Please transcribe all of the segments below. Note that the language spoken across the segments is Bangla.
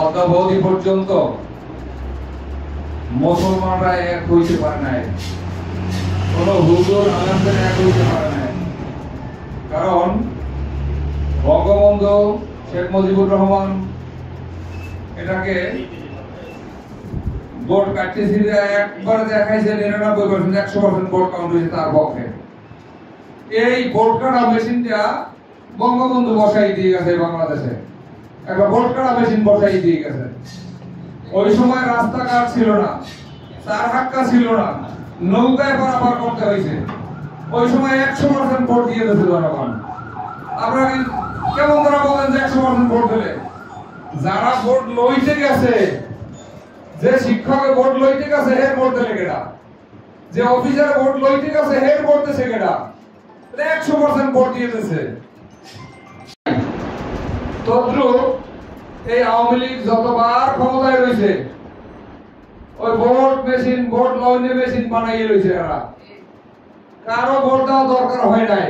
অদ্যাবধি পর্যন্ত মুসলমানরা এক হইতে পারে নাই, কোন হুজুর আলেমদের এক হইতে পারে নাই। কারণ বঙ্গবন্ধু শেখ মুজিবুর রহমান এটাকে ভোট কাটতেছিল, একবার দেখাইছে 99%, 100% ভোট কাউন্ট হয়েছে তার পক্ষে। এই ভোট কাটা মেশিনটা বঙ্গবন্ধু বসাই দিয়ে গেছে বাংলাদেশে, একটা ভোট কাটা মেশিন বসাই দিয়ে গেছে। ওই সময় রাস্তাঘাট ছিল না, চার হাক্কা ছিল না, নৌকায় পারাপার করতে হয়েছে। ওই সময় 100% ভোট দিয়ে দিয়েছে জনগণ। আপনারা কেমন তারা বলেন যে 100% ভোট দিলে? যারা ভোট লইতে গেছে, যে শিক্ষকের ভোট লইতে গেছে হের ভোট দিলে কেডা, যে অফিসার ভোট লইতে গেছে হের ভোট দিছে কেডা? 100% ভোট দিয়ে দিয়েছে। তদ্রুপ এই আওয়ামী লীগ যতবার ক্ষমতায় রয়েছে ওই ভোট মেশিন, ভোট লইনে মেশিন বানাইয়ে রয়েছে। এরা কারো ভোট দেওয়া দরকার হয় নাই।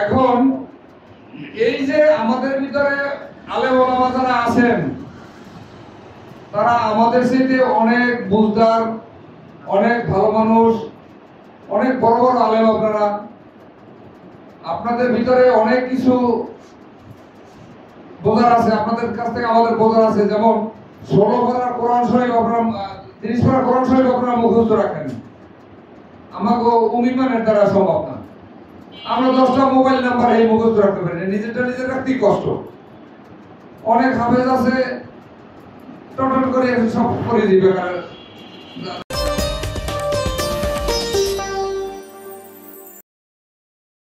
এখন এই যে আমাদের ভিতরে আলেম ওলামা যারা আছেন, তারা আমাদের সাথে অনেক বুঝদার, অনেক ভালো মানুষ, অনেক বড় বড় আলেম। আপনাদের ভিতরে অনেক কিছু বোঝার আছে, আপনাদের কাছ থেকে আমাদের বোঝার আছে। যেমন 16 পারার কোরআন শরীফ আপনারা, 30 পারার কোরআন শরীফ আপনারা মুখস্থ রাখেন, আমাকে উমিমানের দ্বারা সম্ভব না। আমরা 10টা মোবাইল নাম্বার এই মুখস্থ রাখতে পারি, নিজের রাখতেই কষ্ট। অনেক হাফেজ আছে টটল করে সব করে দিবে।